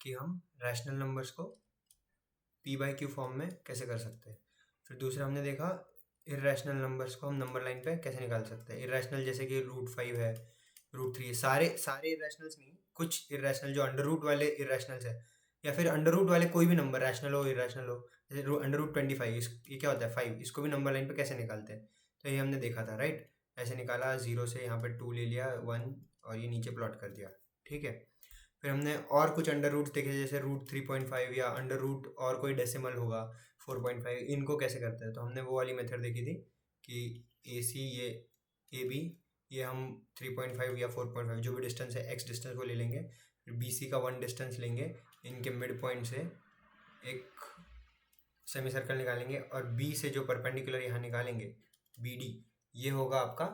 कि हम rational numbers को p बाई क्यू फॉर्म में कैसे कर सकते हैं। फिर दूसरा हमने देखा इर्रेशनल नंबर्स को हम नंबर लाइन पे कैसे निकाल सकते हैं। इर्रेशनल जैसे कि √5 है, √3 है, सारे इर्रेशनल्स नहीं, कुछ इर्रेशनल जो अंडर रूट वाले इर्रेशनल्स है, या फिर अंडर रूट वाले कोई भी नंबर रैशनल हो इर्रेशनल हो, जैसे अंडर रूट 25 ये क्या होता है 5, इसको भी नंबर लाइन पे कैसे निकालते हैं। तो ये हमने देखा था राइट। ऐसे निकाला, 0 से यहाँ पे 2 ले लिया, 1 और ये नीचे प्लॉट कर दिया, ठीक है। फिर हमने और कुछ अंडर रूट देखे, जैसे √3.5 या अंडर रूट और कोई डेसिमल होगा 4.5, इनको कैसे करते हैं। तो हमने वो वाली मेथड देखी थी कि AC ये AB ये हम 3.5 या 4.5 जो भी डिस्टेंस है x डिस्टेंस को ले लेंगे, फिर BC का 1 डिस्टेंस लेंगे, इनके मिड पॉइंट से एक सेमी सर्कल निकालेंगे और B से जो परपेंडिकुलर यहाँ निकालेंगे BD, ये होगा आपका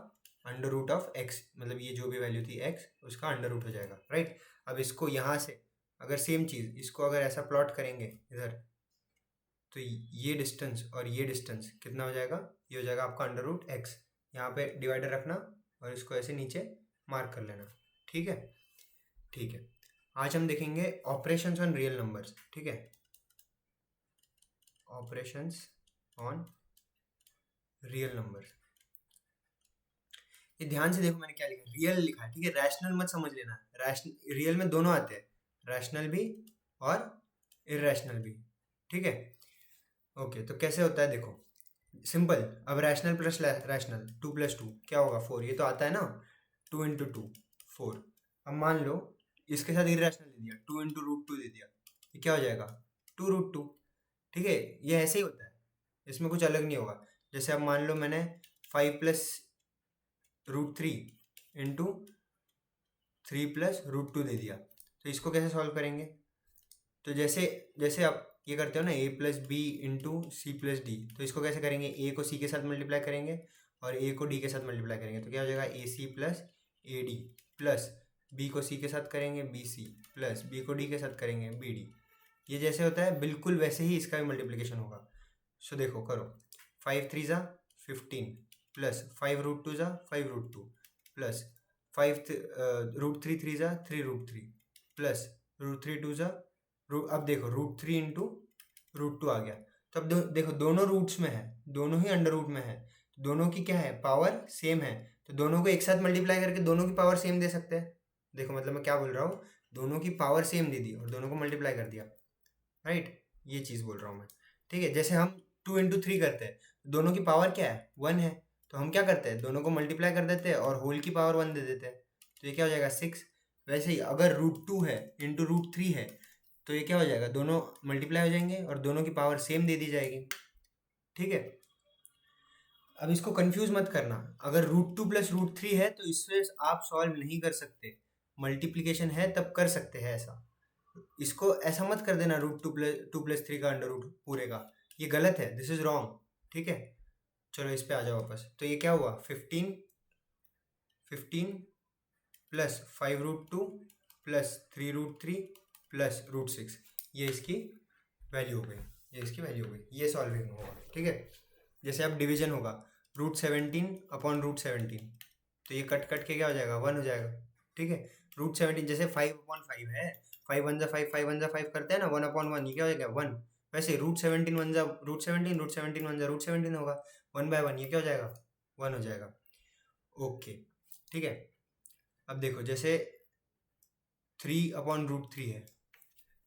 अंडर रूट ऑफ x, मतलब ये जो भी वैल्यू थी x उसका अंडर रूट हो जाएगा राइट। अब इसको यहाँ से अगर सेम चीज़ इसको अगर ऐसा प्लॉट करेंगे इधर, तो ये डिस्टेंस और ये डिस्टेंस कितना हो जाएगा, ये हो जाएगा आपका अंडर रूट x। यहाँ पे डिवाइडर रखना और इसको ऐसे नीचे मार्क कर लेना, ठीक है। ठीक है, आज हम देखेंगे ऑपरेशंस ऑन रियल नंबर्स, ठीक है। ऑपरेशंस ऑन रियल नंबर्स, ये ध्यान से देखो मैंने क्या लिखा, रियल लिखा है, ठीक है। रैशनल मत समझ लेना, रैशनल रियल में दोनों आते हैं, रैशनल भी और इर्रेशनल भी, ठीक है। ओके, तो कैसे होता है देखो, सिंपल। अब रैशनल प्लस रैशनल 2 + 2 क्या होगा 4, ये तो आता है ना, 2 × 2 4। अब मान लो इसके साथ इर्रेशनल दे दिया, 2 × √2 दे दिया, ये क्या हो जाएगा 2√2, ठीक है। ये ऐसे ही होता है, इसमें कुछ अलग नहीं होगा। जैसे अब मान लो मैंने 5 + √3 × 3 + √2 दे दिया, तो इसको कैसे सॉल्व करेंगे। तो जैसे जैसे आप ये करते हो ना a + b × c + d, तो इसको कैसे करेंगे, a को c के साथ मल्टीप्लाई करेंगे और a को d के साथ मल्टीप्लाई करेंगे, तो क्या हो जाएगा ac + ad प्लस b को c के साथ करेंगे bc प्लस b को d के साथ करेंगे bd। ये जैसे होता है बिल्कुल वैसे ही इसका भी मल्टीप्लिकेशन होगा। सो देखो करो, 5 × 3 = 15 प्लस 5 √2 = 5√2 प्लस 5 √3 × 3 = 3√3 प्लस √3 × 2 = अब देखो √3 × √2 आ गया। तो अब देखो दोनों रूट्स में है, दोनों ही अंडर रूट में है, दोनों की क्या है पावर सेम है, तो दोनों को एक साथ मल्टीप्लाई करके दोनों की पावर सेम दे सकते हैं। देखो मतलब मैं क्या बोल रहा हूँ, दोनों की पावर सेम दे दी और दोनों को मल्टीप्लाई कर दिया राइट, ये चीज़ बोल रहा हूँ मैं, ठीक है। जैसे हम 2 × 3 करते हैं, दोनों की पावर क्या है 1 है, तो हम क्या करते हैं दोनों को मल्टीप्लाई कर देते हैं और होल की पावर 1 दे देते हैं, तो ये क्या हो जाएगा 6। वैसे ही अगर √2 है × √3 है, तो ये क्या हो जाएगा दोनों मल्टीप्लाई हो जाएंगे और दोनों की पावर सेम दे दी जाएगी, ठीक है। अब इसको कंफ्यूज मत करना, अगर √2 + √3 है तो इससे आप सॉल्व नहीं कर सकते, मल्टीप्लिकेशन है तब कर सकते हैं ऐसा। इसको ऐसा मत कर देना √2 + 3 का अंडर रूट पूरे का, ये गलत है, दिस इज रॉन्ग, ठीक है। चलो इस पे आ जाओ वापस, तो ये क्या हुआ 15 प्लस 5√2 प्लस 3√3 प्लस √6, ये इसकी वैल्यू हो गई, ये इसकी वैल्यू हो गई, ये सॉल्विंग होगा, ठीक है। जैसे अब डिवीजन होगा √17/√17, तो ये कट कट के क्या हो जाएगा 1 हो जाएगा, ठीक है। √17 जैसे 5/5 है, 5 1 = 5, 5 1 = 5 करते हैं ना, 1/1, ये क्या हो जाएगा 1। वैसे √17 1 = √17, √17 1 = √17 होगा, 1/1 ये क्या हो जाएगा 1 हो जाएगा, ओके, ठीक है। अब देखो जैसे 3/√3 है,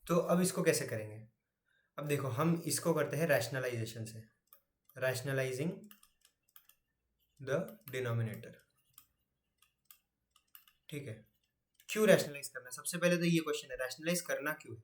तो अब इसको कैसे करेंगे। अब देखो हम इसको करते हैं रैशनलाइजेशन से, रैशनलाइजिंग द डिनोमिनेटर, ठीक है। क्यों रैशनलाइज करना है, सबसे पहले तो ये क्वेश्चन है रैशनलाइज करना क्यों है।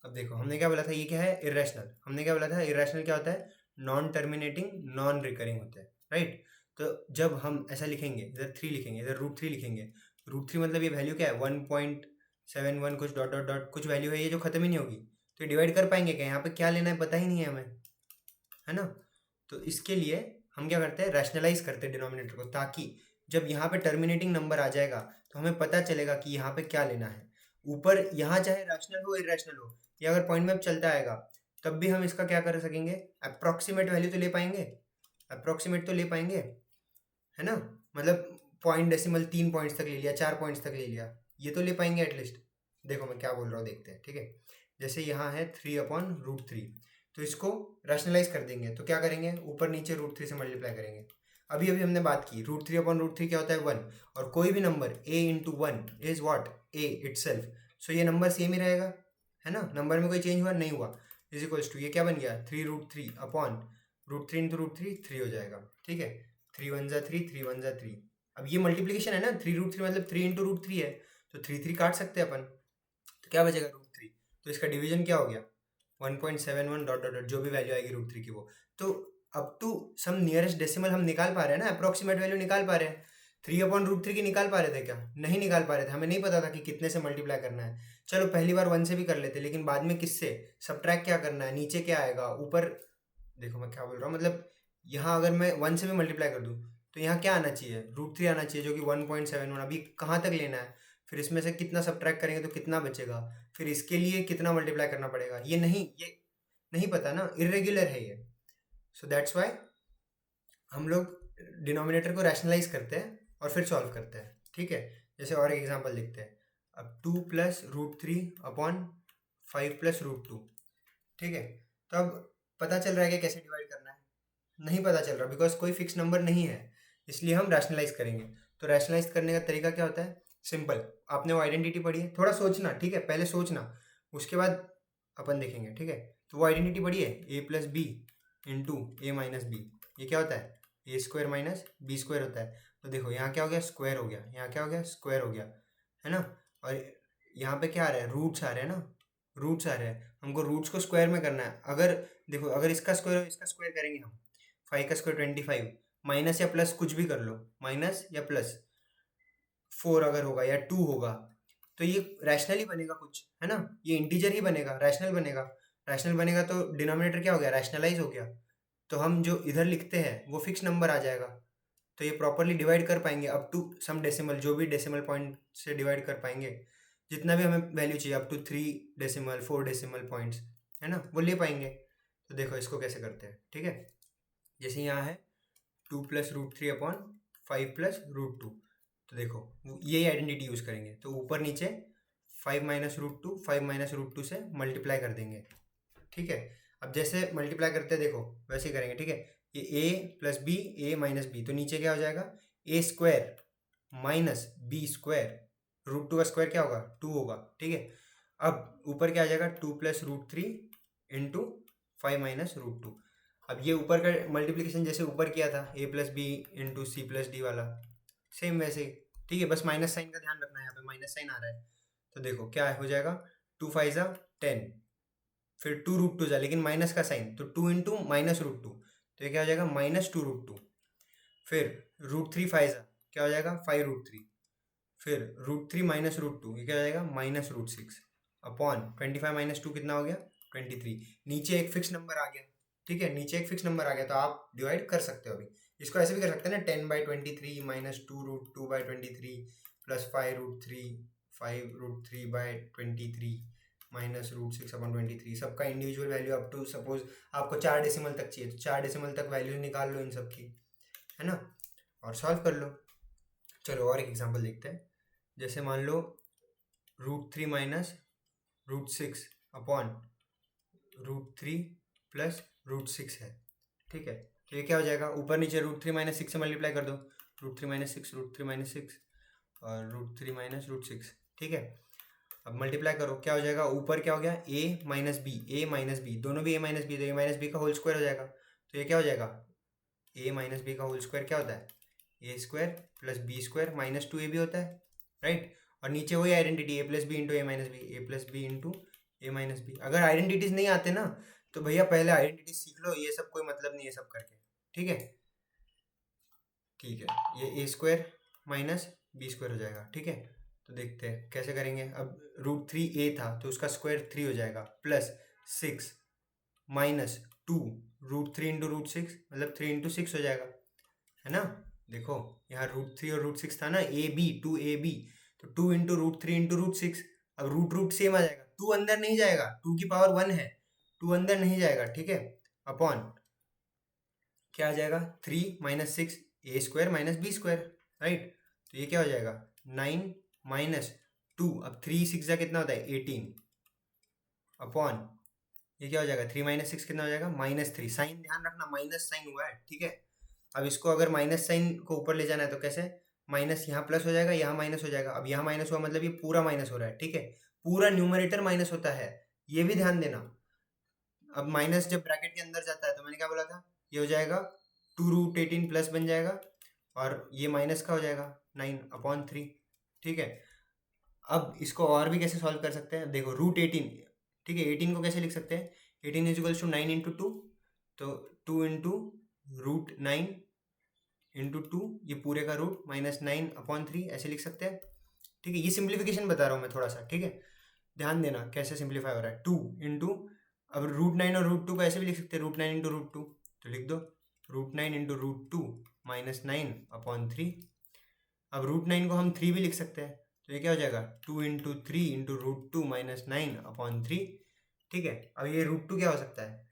अब देखो हमने क्या बोला था, ये क्या है इरेशनल, हमने क्या बोला था इरेशनल क्या होता है नॉन टर्मिनेटिंग नॉन रिकरिंग होता है राइट। तो जब हम ऐसा लिखेंगे, इधर 3 लिखेंगे, इधर √3 लिखेंगे, √3 मतलब ये वैल्यू क्या है 1.71 कुछ डॉट डॉट डॉट कुछ वैल्यू है ये जो खत्म ही नहीं होगी, तो डिवाइड कर पाएंगे क्या, यहाँ पे क्या लेना है पता ही नहीं है हमें, है ना। तो इसके लिए हम क्या करते हैं रैशनलाइज करते हैं डिनोमिनेटर को, ताकि जब यहाँ पे टर्मिनेटिंग नंबर आ जाएगा तो हमें पता चलेगा कि यहाँ पे क्या लेना है। ऊपर यहाँ चाहे रैशनल हो इरेशनल हो, या अगर पॉइंट में चलता आएगा तब भी हम इसका क्या कर सकेंगे, अप्रॉक्सीमेट वैल्यू तो ले पाएंगे, अप्रॉक्सीमेट तो ले पाएंगे, है ना। मतलब पॉइंट डेसिमल 3 पॉइंट्स तक ले लिया, 4 पॉइंट्स तक ले लिया, ये तो ले पाएंगे एटलीस्ट, देखो मैं क्या बोल रहा हूँ, देखते हैं, ठीक है। जैसे यहाँ है 3/√3, तो इसको रैशनलाइज कर देंगे तो क्या करेंगे, ऊपर नीचे √3 से मल्टीप्लाई करेंगे। अभी अभी हमने बात की √3/√3 क्या होता है, 1, और कोई भी number a into 1 is what, a itself. So ये नंबर सेम ही रहेगा, है ना, नंबर में कोई चेंज हुआ नहीं हुआ। इज इक्वल्स टू ये क्या बन गया, 3√3/√3 इंटू √3 3 हो जाएगा, ठीक है। 3 1 3, 3 1 3। अब ये मल्टीप्लीकेशन है ना, 3√3 मतलब 3 इंटू √3 है, तो 3 काट सकते हैं अपन, तो क्या बचेगा, √3। तो इसका डिवीजन क्या हो गया, 1.71 डॉट डॉट डॉट, जो भी वैल्यू आएगी √3 की वो। तो up to some nearest decimal हम निकाल पा रहे हैं ना, अप्रोक्सीमेट वैल्यू निकाल पा रहे हैं। 3/√3 की निकाल पा रहे थे क्या, नहीं निकाल पा रहे थे, हमें नहीं पता था कि कितने से मल्टीप्लाई करना है। चलो पहली बार 1 से भी कर लेते, लेकिन बाद में किससे सब्ट्रैक्ट क्या करना है, नीचे क्या आएगा ऊपर। देखो मैं क्या बोल रहा हूँ, मतलब यहाँ अगर मैं 1 से भी मल्टीप्लाई कर दूँ तो यहाँ क्या आना चाहिए, √3 आना चाहिए, जो कि 1.71। अभी कहाँ तक लेना है, फिर इसमें से कितना सब्ट्रैक्ट करेंगे तो कितना बचेगा, फिर इसके लिए कितना मल्टीप्लाई करना पड़ेगा, ये नहीं पता ना, इरेग्युलर है ये। सो दैट्स वाई हम लोग डिनोमिनेटर को रैशनलाइज करते हैं और फिर सॉल्व करते हैं, ठीक है। जैसे और एक एग्जांपल लिखते हैं, अब 2 + √3/5 + √2, ठीक है। तो अब पता चल रहा है कि कैसे डिवाइड करना है, नहीं पता चल रहा बिकॉज कोई फिक्स नंबर नहीं है, इसलिए हम रैशनलाइज करेंगे। तो रैशनलाइज करने का तरीका क्या होता है, सिंपल। आपने वो आइडेंटिटी पढ़ी है, थोड़ा सोचना, ठीक है, पहले सोचना, उसके बाद अपन देखेंगे, ठीक है। तो वो आइडेंटिटी पढ़ी है, a + b into a - b, ये क्या होता है, a² - b² होता है। तो देखो यहाँ क्या हो गया, स्क्वायर हो गया, यहाँ क्या हो गया, स्क्वायर हो गया, है ना। और यहाँ पे क्या आ रहा है, रूट्स आ रहे हैं ना, रूट्स आ रहे हैं, हमको रूट्स को स्क्वायर में करना है। अगर देखो, अगर इसका स्क्वायर और इसका स्क्वायर करेंगे हम, 5 का स्क्वायर 25, माइनस या प्लस कुछ भी कर लो, माइनस या प्लस 4 अगर होगा या 2 होगा, तो ये रैशनल ही बनेगा कुछ, है ना, ये इंटीजर ही बनेगा, रैशनल बनेगा। रैशनल बनेगा तो डिनोमिनेटर क्या हो गया, रैशनलाइज हो गया। तो हम जो इधर लिखते हैं वो फिक्स नंबर आ जाएगा, तो ये प्रॉपरली डिवाइड कर पाएंगे अप टू सम डेसिमल, जो भी डेसिमल पॉइंट से डिवाइड कर पाएंगे, जितना भी हमें वैल्यू चाहिए, up to 3 decimal 4 decimal points, है ना, वो ले पाएंगे। तो देखो इसको कैसे करते हैं, ठीक है। जैसे यहाँ है 2 + √3/5 + √2, तो देखो यही आइडेंटिटी यूज़ करेंगे, तो ऊपर नीचे 5 - √2 से मल्टीप्लाई कर देंगे, ठीक है। अब जैसे मल्टीप्लाई करते हैं देखो वैसे ही करेंगे, ठीक है। ये a + b, a - b, तो नीचे क्या हो जाएगा, a² - b², √2 का स्क्वायर क्या होगा, 2 होगा, ठीक है। अब ऊपर क्या आ जाएगा, 2 + √3 इंटू 5 - √2। अब ये ऊपर का मल्टीप्लिकेशन जैसे ऊपर किया था, a + b into c + d वाला, सेम वैसे ही, ठीक है। बस माइनस साइन का ध्यान रखना है, यहाँ पे माइनस साइन आ रहा है, तो देखो क्या हो जाएगा, 2 × 5 = 10, फिर 2 √2 जा, लेकिन माइनस का साइन, तो 2 इंटू -√2, तो ये क्या हो जाएगा, -2 √2। फिर √3 × 5 क्या हो जाएगा, 5 √3। फिर √3 - √2, ये क्या हो जाएगा, -√6 अपॉन 25 - 2 कितना हो गया, 23। नीचे एक फिक्स नंबर आ गया, ठीक है, नीचे एक फिक्स नंबर आ गया, तो आप डिवाइड कर सकते हो। अभी इसको ऐसे भी कर सकते हैं ना, 10/23 -2 √2/23 प्लस 5 √3 -√6/23, सबका individual value up to suppose आपको 4 डेसिमल तक चाहिए, तो 4 डेसिमल तक वैल्यू निकाल लो इन सब की, है ना, और सॉल्व कर लो। चलो और एक एग्जांपल देखते हैं। जैसे मान लो √3 - √6 अपॉन √3 प्लस √6 है, ठीक है। तो ये क्या हो जाएगा, ऊपर नीचे √3 - 6 से मल्टीप्लाई कर दो, √3 - 6 √3 - 6 और √3 - √6, ठीक है। अब मल्टीप्लाई करो, क्या हो जाएगा, ऊपर क्या हो गया, a - b दोनों भी a - b, तो a - b का होल स्क्वायर हो जाएगा। तो ये क्या हो जाएगा, a - b का होल स्क्वायर क्या होता है, a² + b² -2ab होता है, राइट। और नीचे वही identity a + b into a - b, a + b into a - b। अगर आइडेंटिटीज नहीं आते ना, तो भैया पहले आइडेंटिटी सीख लो, ये सब कोई मतलब नहीं है सब करके, ठीक है। ठीक है, ये a² - b² हो जाएगा, ठीक है। तो देखते हैं कैसे करेंगे। अब √3a था तो उसका स्क्वायर 3 हो जाएगा, प्लस 6 - 2 √3 इंटू √6 मतलब 3 इंटू 6 हो जाएगा, है ना। देखो यहाँ √3 और √6 था ना, a b, तो 2 इंटू √3 इंटू √6। अब रूट सेम आ जाएगा, 2 अंदर नहीं जाएगा, 2 की पावर 1 है, 2 अंदर नहीं जाएगा, ठीक है। अपॉन क्या आ जाएगा, 3 - 6 a² - b², राइट। तो ये क्या हो जाएगा, 9 - 2, अब 3 6 जा कितना होता है 18 अपॉन ये क्या हो जाएगा 3 माइनस 6 कितना हो जाएगा -3। साइन ध्यान रखना माइनस साइन हुआ है, ठीक है। अब इसको अगर माइनस साइन को ऊपर ले जाना है तो कैसे, माइनस यहाँ प्लस हो जाएगा, यहाँ माइनस हो जाएगा। अब यहाँ माइनस हुआ मतलब ये पूरा माइनस हो रहा है, ठीक है। पूरा न्यूमरेटर माइनस होता है, ये भी ध्यान देना। अब माइनस जब ब्रैकेट के अंदर जाता है तो मैंने क्या बोला था, ये हो जाएगा 2√18 प्लस बन जाएगा और ये माइनस का हो जाएगा 9/3, ठीक है। अब इसको और भी कैसे सॉल्व कर सकते हैं, देखो √18, ठीक है। 18 को कैसे लिख सकते हैं, 18 इज 9 इंटू 2, तो 2 इंटू √9 इंटू 2, ये पूरे का रूट -9/3 ऐसे लिख सकते हैं, ठीक है। ये सिंप्लीफिकेशन बता रहा हूँ मैं थोड़ा सा, ठीक है। ध्यान देना कैसे सिंप्लीफाई हो रहा है। 2 इंटू, अब √9 और √2 को ऐसे भी लिख सकते हैं, √9 इंटू √2, तो लिख दो √9 इंटू √2 -9/3। अब √9 को हम 3 भी लिख सकते हैं, तो ये क्या हो जाएगा 2 इंटू 3 इंटू √2 -9/3, ठीक है। अब ये √2 क्या हो सकता है,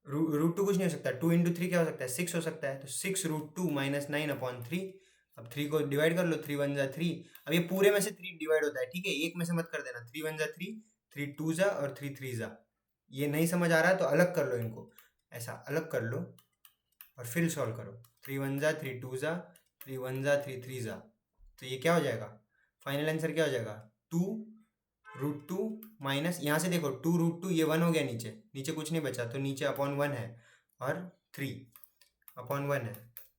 √2 कुछ नहीं हो सकता, 2 इंटू 3 क्या हो सकता है 6 हो सकता है, तो 6√2 -9/3। अब 3 को डिवाइड कर लो, 3 1 जा 3। अब ये पूरे में से 3 डिवाइड होता है, ठीक है, एक में से मत कर देना। 3 1 जा 3, 3 2 जा और 3 3 जा। ये नहीं समझ आ रहा है तो अलग कर लो इनको, ऐसा अलग कर लो और फिर सॉल्व करो। 3 1 जा 3 2 जा, 3 1 जा 3 3 जा, तो ये क्या हो जाएगा, फाइनल आंसर क्या हो जाएगा 2√2 माइनस, यहाँ से देखो 2√2, ये 1 हो गया, नीचे नीचे कुछ नहीं बचा, तो नीचे अपॉन 1 है और 3/1 है,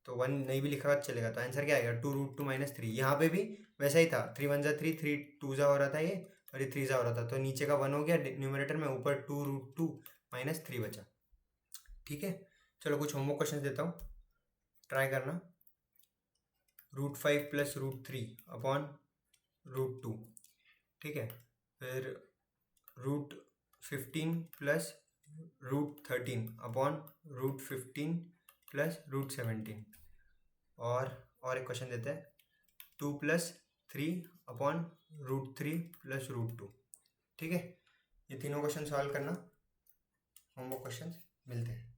तो 1 नहीं भी लिखा चलेगा। तो आंसर क्या आएगा 2√2 -3। यहाँ पे भी वैसा ही था, 3 1 जा 3, 3 2 जा हो रहा था ये, और ये 3 जा हो रहा था, तो नीचे का 1 हो गया न्यूमरेटर में, ऊपर 2√2 -3 बचा, ठीक है। चलो कुछ होमवर्क क्वेश्चन देता हूँ, ट्राई करना। √5 प्लस √3 अपॉन √2, ठीक है। फिर √15 प्लस √13 अपॉन √15 प्लस √17, और एक क्वेश्चन देते हैं 2 + 3 अपॉन √3 प्लस √2, ठीक है। ये तीनों क्वेश्चन सॉल्व करना, होमवर्क क्वेश्चन मिलते हैं।